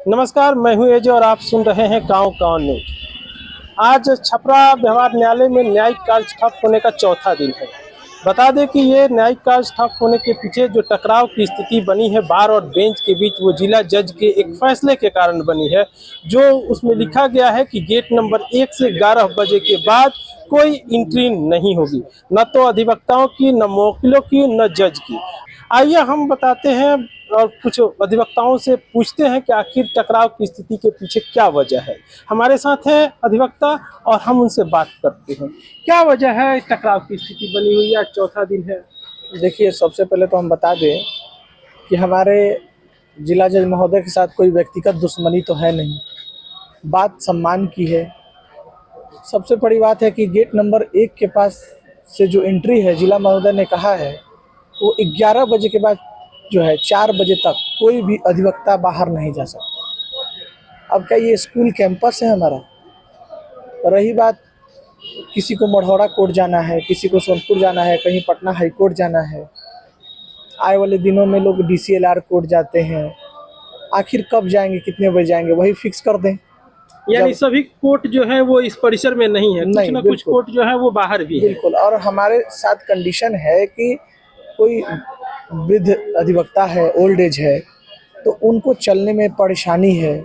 नमस्कार, मैं हूं एजे और आप सुन रहे हैं गाँव गाँव न्यूज। आज छपरा व्यवहार न्यायालय में न्यायिक कार्य ठप होने का चौथा दिन है। बता दें कि ये न्यायिक कार्य ठप होने के पीछे जो टकराव की स्थिति बनी है बार और बेंच के बीच, वो जिला जज के एक फैसले के कारण बनी है। जो उसमें लिखा गया है कि गेट नंबर 1 से 11 बजे के बाद कोई एंट्री नहीं होगी, न तो अधिवक्ताओं की, न मवक्किलों की, न जज की। आइए हम बताते हैं और कुछ अधिवक्ताओं से पूछते हैं कि आखिर टकराव की स्थिति के पीछे क्या वजह है। हमारे साथ है अधिवक्ता और हम उनसे बात करते हैं। क्या वजह है टकराव की स्थिति बनी हुई है, आज चौथा दिन है। देखिए, सबसे पहले तो हम बता दें कि हमारे जिला जज महोदय के साथ कोई व्यक्तिगत दुश्मनी तो है नहीं, बात सम्मान की है। सबसे बड़ी बात है कि गेट नंबर 1 के पास से जो एंट्री है, जिला महोदय ने कहा है वो 11 बजे के बाद जो है 4 बजे तक कोई भी अधिवक्ता बाहर नहीं जा सकता। अब क्या ये स्कूल कैंपस है हमारा? रही बात, किसी को मढ़ौरा कोर्ट जाना है, किसी को सोनपुर जाना है, कहीं पटना हाई कोर्ट जाना है, आए वाले दिनों में लोग DCLR कोर्ट जाते हैं। आखिर कब जाएंगे, कितने बजे जाएंगे, वही फिक्स कर दें। यानी सभी कोर्ट जो है वो इस परिसर में नहीं है, कुछ ना कुछ कोर्ट जो है वो बाहर भी है। बिल्कुल। और हमारे साथ कंडीशन है कि कोई वृद्ध अधिवक्ता है, ओल्ड एज है, तो उनको चलने में परेशानी है,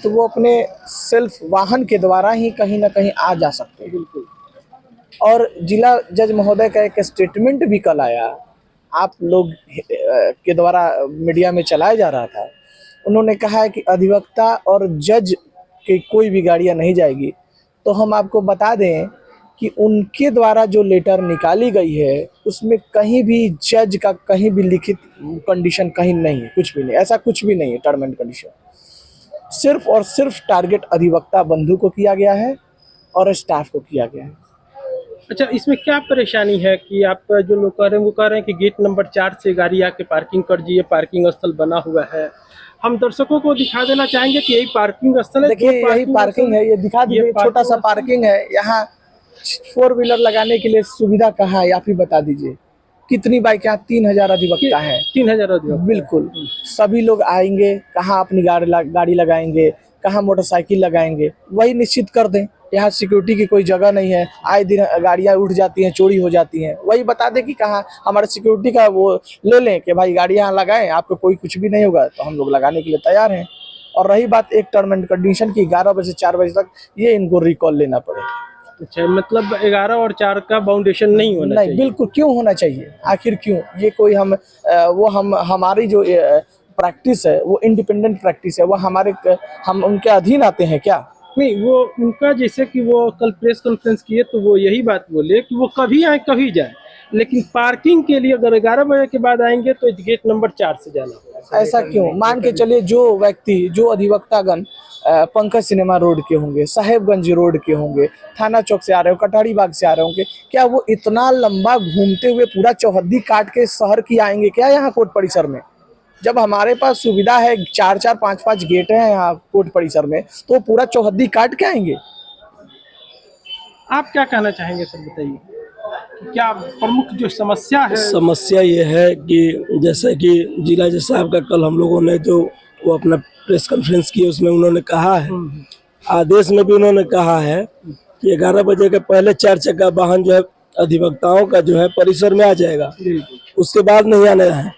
तो वो अपने सेल्फ वाहन के द्वारा ही कहीं ना कहीं आ जा सकते हैं। बिल्कुल। और जिला जज महोदय का एक स्टेटमेंट भी कल आया, आप लोग के द्वारा मीडिया में चलाया जा रहा था। उन्होंने कहा है कि अधिवक्ता और जज की कोई भी गाड़ियां नहीं जाएगी। तो हम आपको बता दें कि उनके द्वारा जो लेटर निकाली गई है उसमें कहीं भी जज का कहीं भी लिखित कंडीशन कहीं नहीं है, कुछ भी नहीं, ऐसा कुछ भी नहीं है। टर्म एंड कंडीशन सिर्फ और सिर्फ टारगेट अधिवक्ता बंधु को किया गया है और स्टाफ को किया गया है। अच्छा, इसमें क्या परेशानी है कि आप जो लोग कह रहे हैं वो कह रहे हैं कि गेट नंबर 4 से गाड़ी आके पार्किंग कर दीजिए, पार्किंग स्थल बना हुआ है। हम दर्शकों को दिखा देना चाहेंगे कि यही पार्किंग स्थल है। देखिए, यही पार्किंग है, ये दिखा दीजिए। छोटा सा पार्किंग है, यहाँ 4 व्हीलर लगाने के लिए सुविधा कहाँ है, आप ही बता दीजिए। कितनी बाइक? यहाँ 3000 अधिवक्ता है। 3000 अधिवक्ता? बिल्कुल। सभी लोग आएंगे, कहाँ अपनी गाड़ी लगाएंगे, कहाँ मोटरसाइकिल लगाएंगे, वही निश्चित कर दें। यहाँ सिक्योरिटी की कोई जगह नहीं है, आए दिन गाड़ियाँ उठ जाती हैं, चोरी हो जाती हैं, वही बता दें कि कहाँ हमारे सिक्योरिटी का वो ले लें कि भाई गाड़ी यहाँ लगाएं, आपको कोई कुछ भी नहीं होगा, तो हम लोग लगाने के लिए तैयार हैं। और रही बात एक टर्म एंड कंडीशन की, 11 बजे से 4 बजे तक ये इनको रिकॉल लेना पड़ेगा। अच्छा, मतलब 11 और 4 का बाउंडेशन नहीं होना चाहिए? बिल्कुल। क्यों होना चाहिए? आखिर क्यों? ये कोई हमारी जो प्रैक्टिस है वो इंडिपेंडेंट प्रैक्टिस है, वो हम उनके अधीन आते हैं क्या? नहीं, वो उनका जैसे कि वो कल प्रेस कॉन्फ्रेंस किए तो वो यही बात बोले कि वो कभी आए कभी जाए, लेकिन पार्किंग के लिए अगर 11 बजे के बाद आएंगे तो गेट नंबर 4 से जाना होगा। ऐसा क्यों? मान के चलिए, जो व्यक्ति, जो अधिवक्तागण पंकज सिनेमा रोड के होंगे, साहेबगंज रोड के होंगे, थाना चौक से आ रहे हो, कटारी बाग से आ रहे होंगे, क्या वो इतना लंबा घूमते हुए पूरा चौहद्दी काट के शहर की आएंगे क्या यहाँ कोर्ट परिसर में? जब हमारे पास सुविधा है, 4-4, 5-5 गेट हैं यहाँ कोर्ट परिसर में, तो पूरा चौहद्दी काट के आएंगे। आप क्या कहना चाहेंगे सर, बताइए क्या प्रमुख जो समस्या है? समस्या ये है कि जैसे कि जिला जज साहब का कल हम लोगों ने जो वो अपना प्रेस कॉन्फ्रेंस की, उसमें उन्होंने कहा है, आदेश में भी उन्होंने कहा है कि 11 बजे के पहले 4 चक्का वाहन जो है अधिवक्ताओं का जो है परिसर में आ जाएगा, उसके बाद नहीं आना है।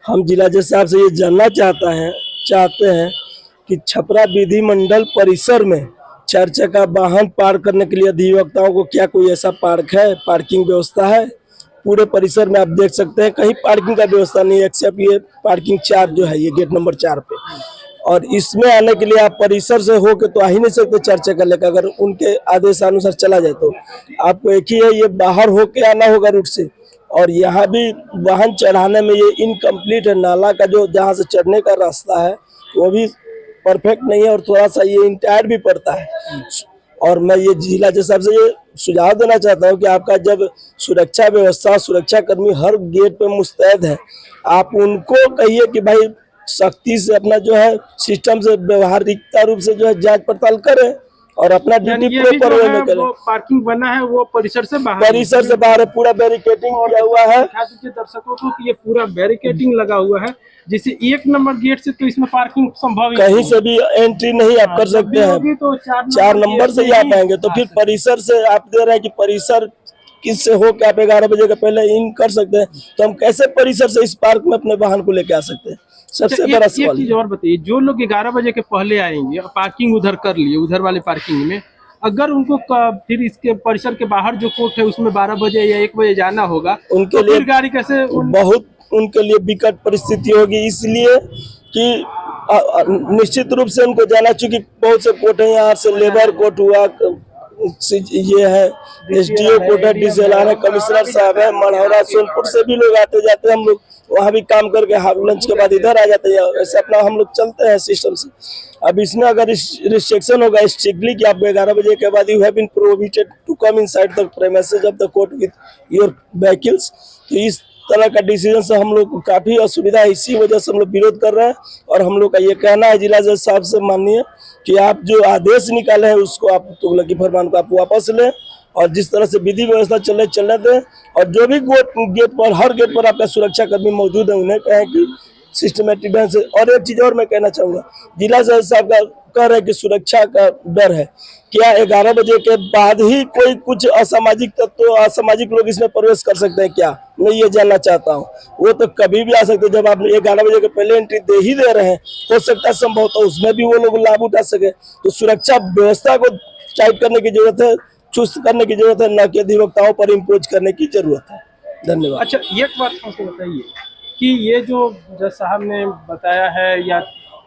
हम जिला जज साहब से ये जानना चाहते हैं कि छपरा विधि मंडल परिसर में 4 चक्का वाहन पार्क करने के लिए अधिवक्ताओं को क्या कोई ऐसा पार्क है, पार्किंग व्यवस्था है? पूरे परिसर में आप देख सकते हैं कहीं पार्किंग का व्यवस्था नहीं है, एक्सेप्ट ये पार्किंग 4 जो है, ये गेट नंबर 4 पे। और इसमें आने के लिए आप परिसर से होके तो आ ही नहीं सकते 4 चक्का लेकर। अगर उनके आदेशानुसार चला जाए तो आपको एक ही है, ये बाहर होके आना होगा रूट से। और यहाँ भी वाहन चढ़ाने में ये इनकम्प्लीट है, नाला का जो जहाँ से चढ़ने का रास्ता है वो भी परफेक्ट नहीं है, और थोड़ा सा ये इंटायर भी पड़ता है। और मैं ये जिला जज साहब से ये सुझाव देना चाहता हूँ कि आपका जब सुरक्षा व्यवस्था, सुरक्षा कर्मी हर गेट पे मुस्तैद है, आप उनको कहिए कि भाई सख्ती से अपना जो है सिस्टम से व्यवहारिकता रूप से जो है जांच पड़ताल करें और अपना यानी ड्यूटी ये पूरे भी जो परवे है में करें। वो पार्किंग बना है वो परिसर से बाहर परिसर से बाहर है, पूरा बैरिकेटिंग किया हुआ है। दिखा दीजिए दर्शकों को कि ये पूरा बैरिकेटिंग लगा हुआ है, जिसे 1 नंबर गेट से तो इसमें पार्किंग संभव ही कहीं नहीं से भी एंट्री नहीं आप कर जब भी सकते होगी हैं, तो 4 नंबर से ही आप आएंगे। तो फिर परिसर से आप दे रहे हैं कि परिसर किससे हो के आप 11 बजे के पहले इन कर सकते हैं, तो हम कैसे परिसर से इस पार्क में अपने वाहन को लेके आ सकते हैं? सबसे बड़ा एक सवाल चीज और बताइए, जो लोग 11 बजे के पहले आएंगे और पार्किंग उधर कर लिए, उधर वाले पार्किंग में, अगर उनको फिर इसके परिसर के बाहर जो कोर्ट है उसमें 12 बजे या 1 बजे जाना होगा, उनके तो लिए फिर गाड़ी कैसे बहुत उनके लिए विकट परिस्थिति होगी, इसलिए कि निश्चित रूप से उनको जाना, चूंकि बहुत से कोर्ट है, यहाँ से लेबर कोर्ट हुआ, ये है एसडीओ कोर्ट है, डीसीएलआर है, कमिश्नर साहब है, मढ़ौरा सोनपुर से भी लोग आते जाते हैं। हम लोग वहाँ भी काम करके लंच के बाद इधर आ जाते हैं, ऐसे अपना हम लोग चलते हैं सिस्टम से। अब इसमें अगर रिस्ट्रिक्शन होगा स्ट्रिक्टली कि आप 11 बजे के बाद you have been prohibited to come inside the premises of the court with your vehicles, तो इस तरह का डिसीजन से हम लोग को काफी असुविधा है, इसी वजह से हम लोग विरोध कर रहे हैं। और हम लोग का ये कहना है जिला जज साहब से माननीय कि आप जो आदेश निकाले हैं उसको आप तुगलकी फरमान को आप वापस लें, और जिस तरह से विधि व्यवस्था चलने दें, और जो भी गेट पर हर गेट पर आपका सुरक्षा कर्मी मौजूद है उन्हें कहें कि सिस्टमेटिक ढंग से। और एक चीज और मैं कहना चाहूंगा, जिला जज साहब का कह रहे हैं कि सुरक्षा का डर है, क्या 11 बजे के बाद ही कोई कुछ असामाजिक तत्व असामाजिक लोग इसमें प्रवेश कर सकते हैं क्या? मैं ये जानना चाहता हूँ। वो तो कभी भी आ सकते हैं, जब आप 11 बजे के पहले एंट्री दे ही दे रहे हैं, हो सकता है संभव तो उसमें भी वो लोग लाभ उठा सके। तो सुरक्षा व्यवस्था को टाइट करने की जरूरत है, चुस्त करने की जरूरत है, न कि अधिवक्ताओं पर इम्पोज करने की जरूरत है। धन्यवाद। अच्छा, एक बात हमको बताइए कि ये जो जज साहब ने बताया है या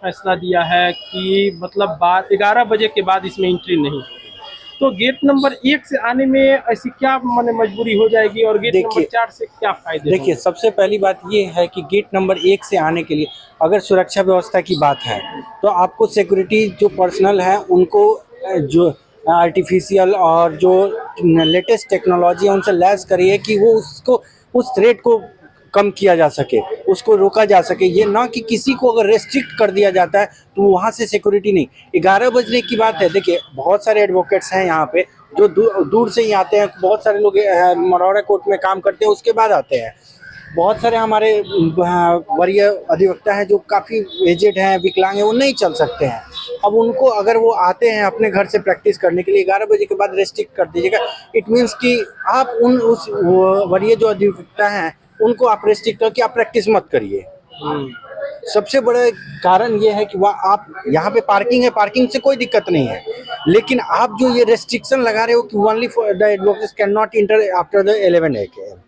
फैसला दिया है कि मतलब 11 बजे के बाद इसमें एंट्री नहीं होगी, तो गेट नंबर 1 से आने में ऐसी क्या माने मजबूरी हो जाएगी और गेट नंबर 4 से क्या फायदे? देखिए, सबसे पहली बात ये है कि गेट नंबर 1 से आने के लिए अगर सुरक्षा व्यवस्था की बात है तो आपको सिक्योरिटी जो पर्सनल है उनको जो आर्टिफिशियल और जो लेटेस्ट टेक्नोलॉजी है उनसे लैस करिए कि वो उसको उस थ्रेट को कम किया जा सके, उसको रोका जा सके। ये ना कि किसी को अगर रेस्ट्रिक्ट कर दिया जाता है तो वहाँ से सिक्योरिटी नहीं। 11 बजने की बात है। देखिए, बहुत सारे एडवोकेट्स हैं यहाँ पे जो दूर से ही आते हैं। बहुत सारे लोग मढ़ौरा कोर्ट में काम करते हैं उसके बाद आते हैं। बहुत सारे हमारे वरीय अधिवक्ता हैं जो काफ़ी एजेड हैं, विकलांग हैं, वो नहीं चल सकते हैं। अब उनको अगर वो आते हैं अपने घर से प्रैक्टिस करने के लिए 11 बजे के बाद रेस्ट्रिक्ट कर दीजिएगा, इट मीन्स कि आप उस वरीय जो अधिवक्ता हैं उनको आप रेस्ट्रिक्ट करके आप प्रैक्टिस मत करिए। सबसे बड़ा कारण ये है कि वह आप यहाँ पे पार्किंग है, पार्किंग से कोई दिक्कत नहीं है, लेकिन आप जो ये रेस्ट्रिक्शन लगा रहे हो कि only for the advocates can not inter after the 11 AM,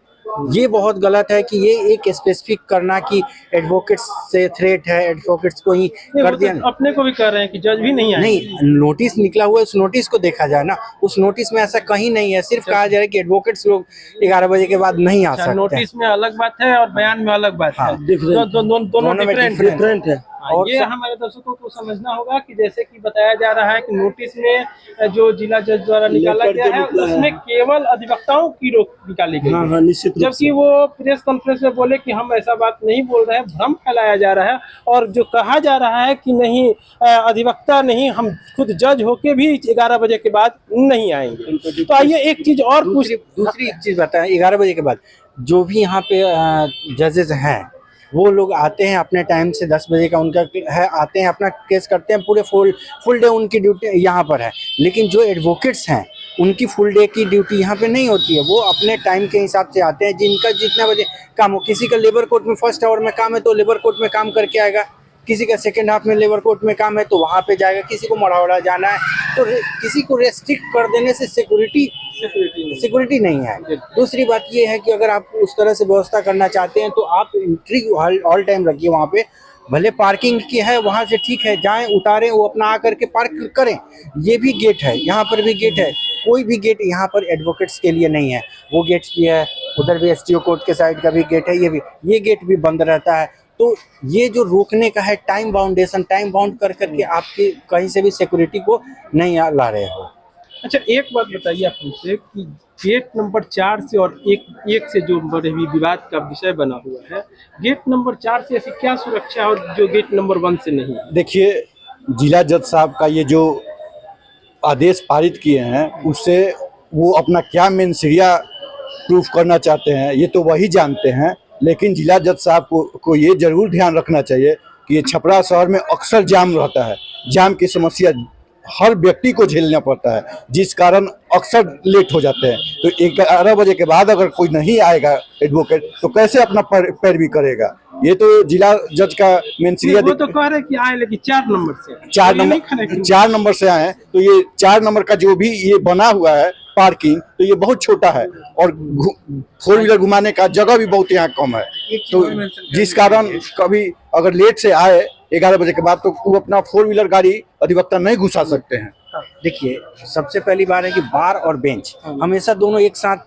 ये बहुत गलत है। कि ये एक स्पेसिफिक करना कि एडवोकेट्स से थ्रेट है, एडवोकेट्स को ही कर दिया। अपने को भी कर रहे हैं कि जज भी नहीं आए। नहीं, नोटिस निकला हुआ है, उस नोटिस को देखा जाए ना। उस नोटिस में ऐसा कहीं नहीं है, सिर्फ कहा जा रहा है कि एडवोकेट्स लोग 11 बजे के बाद नहीं आ सकते। नोटिस में अलग बात है और बयान में अलग बात है, दोनों डिफरेंट है। और ये हमारे दर्शकों को समझना होगा कि जैसे कि बताया जा रहा है कि नोटिस में जो जिला जज द्वारा निकाला गया है उसमें केवल अधिवक्ताओं की रोक निकाली गई है, निश्चित। जबकि वो प्रेस कॉन्फ्रेंस में बोले कि हम ऐसा बात नहीं बोल रहे हैं, भ्रम फैलाया जा रहा है। और जो कहा जा रहा है कि नहीं अधिवक्ता नहीं, हम खुद जज होके भी 11 बजे के बाद नहीं आएंगे। तो आइए एक चीज और दूसरी चीज बताएं, 11 बजे के बाद जो भी यहाँ पे जजेस हैं वो लोग आते हैं अपने टाइम से, 10 बजे का उनका है, आते हैं अपना केस करते हैं, पूरे फुल डे उनकी ड्यूटी यहाँ पर है। लेकिन जो एडवोकेट्स हैं उनकी फुल डे की ड्यूटी यहाँ पे नहीं होती है। वो अपने टाइम के हिसाब से आते हैं, जिनका जितना बजे काम हो। किसी का लेबर कोर्ट में फर्स्ट आवर में काम है तो लेबर कोर्ट में काम करके आएगा, किसी का सेकेंड हाफ में लेबर कोर्ट में काम है तो वहाँ पे जाएगा, किसी को मढ़ौरा जाना है तो किसी को रेस्ट्रिक्ट कर देने से सिक्योरिटी नहीं है। दूसरी बात ये है कि अगर आप उस तरह से व्यवस्था करना चाहते हैं तो आप एंट्री ऑल टाइम रखिए। वहाँ पे भले पार्किंग की है, वहाँ से ठीक है, जाएं उतारें, वो अपना आकर के पार्क करें। ये भी गेट है, यहाँ पर भी गेट है। कोई भी गेट यहाँ पर एडवोकेट्स के लिए नहीं है। वो गेट भी है, उधर भी एसटीओ कोर्ट के साइड का भी गेट है, ये गेट भी बंद रहता है। तो ये जो रोकने का है टाइम बाउंड कर करके आपके कहीं से भी सिक्योरिटी को नहीं ला रहे हो। अच्छा, एक बात बताइए आप हमसे कि गेट नंबर 4 से और एक से जो बड़े भी विवाद का विषय बना हुआ है, गेट नंबर 4 से ऐसी क्या सुरक्षा है और जो गेट नंबर 1 से नहीं है? देखिए, जिला जज साहब का ये जो आदेश पारित किए हैं उससे वो अपना क्या मेंसिया प्रूफ करना चाहते हैं ये तो वही जानते हैं। लेकिन जिला जज साहब को ये जरूर ध्यान रखना चाहिए कि ये छपरा शहर में अक्सर जाम रहता है, जाम की समस्या हर व्यक्ति को झेलना पड़ता है, जिस कारण अक्सर लेट हो जाते हैं। तो 11 बजे के बाद अगर कोई नहीं आएगा एडवोकेट तो कैसे अपना पैरवी करेगा? ये तो जिला जज का मेंसिया वो तो कह रहे कि आए लेकिन 4 नंबर से 4 नंबर से आए। तो ये 4 नंबर का जो भी ये बना हुआ है पार्किंग, तो ये बहुत छोटा है और 4 व्हीलर घुमाने का जगह भी बहुत यहाँ कम है। तो जिस कारण कभी अगर लेट से आए 11 बजे के बाद तो वो अपना 4 व्हीलर गाड़ी अधिवक्ता नहीं घुसा सकते हैं। देखिए, सबसे पहली बात है कि बार और बेंच हमेशा दोनों एक साथ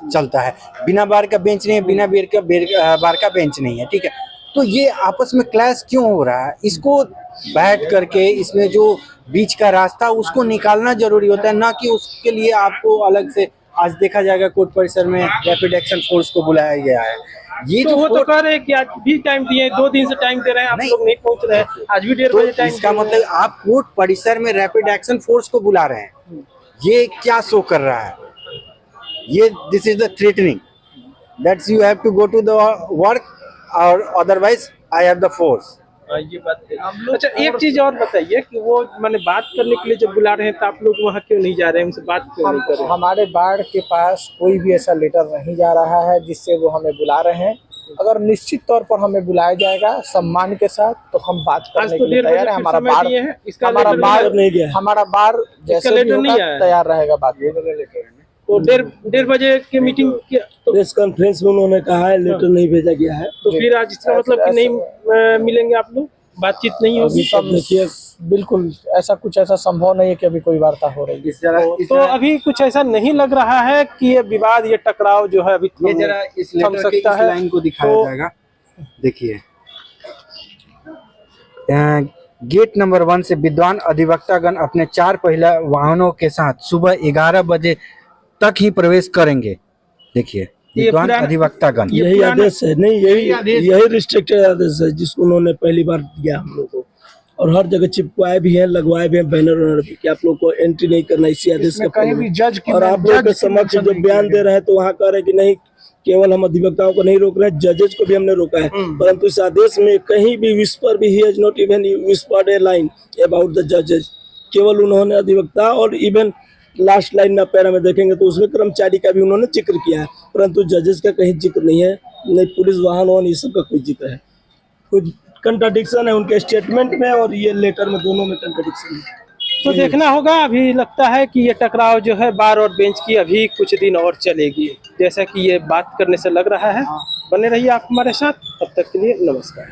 चलता है। बिना बार का बेंच नहीं है, बिना बार का बेंच नहीं है, ठीक है। तो ये आपस में क्लैश क्यों हो रहा है? इसको बैठ करके इसमें जो बीच का रास्ता उसको निकालना जरूरी होता है, ना कि उसके लिए आपको अलग से आज देखा जाएगा कोर्ट परिसर में रैपिड एक्शन फोर्स को बुलाया गया है। ये तो जो वो तो कह रहे हैं कि आज भी टाइम दिए, 2 दिन से टाइम दे रहे हैं, आप लोग नहीं पहुंच रहे हैं, आज भी 1:30 बजे टाइम। इसका मतलब आप कोर्ट परिसर में रैपिड एक्शन फोर्स को बुला रहे हैं, ये क्या शो कर रहा है? ये this is the threatening that's you have to go to the work or otherwise I have the force. ये बात है। अच्छा, एक चीज और बताइए कि वो मैंने बात करने के लिए जब बुला रहे हैं तो आप लोग वहाँ क्यों नहीं जा रहे हैं, उनसे बात क्यों नहीं कर रहे हैं? हमारे बाढ़ के पास कोई भी ऐसा लेटर नहीं जा रहा है जिससे वो हमें बुला रहे हैं। अगर निश्चित तौर पर हमें बुलाया जाएगा सम्मान के साथ तो हम बात करने के लिए तैयार है। हमारा बाढ़ जैसे भी होगा तैयार रहेगा बात। तो 1:30 बजे की मीटिंग प्रेस कॉन्फ्रेंस में उन्होंने कहा है लेटर नहीं भेजा गया है। तो फिर आज इसका मतलब कि नहीं मिलेंगे आप लोग, बातचीत नहीं होगी? देखिए, बिल्कुल ऐसा संभव नहीं है कि अभी कोई वार्ता हो रही है। तो अभी कुछ ऐसा नहीं लग रहा है कि ये विवाद, ये टकराव जो है अभी ये जरा इस लेटर के इस लाइन को दिखाया जाएगा। देखिए, गेट नंबर 1 से विद्वान अधिवक्तागण अपने 4 पहिया वाहनों के साथ सुबह 11 बजे तक ही प्रवेश करेंगे। देखिए, विद्वान अधिवक्तागण, यही आदेश है, नहीं यही रिस्ट्रिक्टेड आदेश है जिसको उन्होंने पहली बार दिया हम लोग को, और हर जगह चिपकाए भी हैं, लगवाए भी हैं बैनर भी कि आप लोग को एंट्री नहीं करना इसी आदेश का। कहीं भी जज की और आप लोग के समक्ष जो बयान दे रहे हैं तो वहाँ कह रहे हैं कि नहीं, केवल हम अधिवक्ताओं को नहीं रोक रहे हैं, जजेज को भी हमने रोका है। परंतु इस आदेश में कहीं भी विस्पर भी ही has not even whispered a line about the जजेज। केवल उन्होंने अधिवक्ता और इवन लास्ट लाइन में पैरा में देखेंगे तो उसमें कर्मचारी का भी उन्होंने जिक्र किया है, परंतु जजेस का कहीं जिक्र नहीं है, नहीं पुलिस वाहन वाहन ये सब का कोई जिक्र है। कुछ कंट्राडिक्शन है उनके स्टेटमेंट में और ये लेटर में, दोनों में कंट्राडिक्शन है। तो देखना होगा। अभी लगता है कि ये टकराव जो है बार और बेंच की अभी कुछ दिन और चलेगी, जैसा कि ये बात करने से लग रहा है। बने रहिए आप हमारे साथ, तब तक के लिए नमस्कार।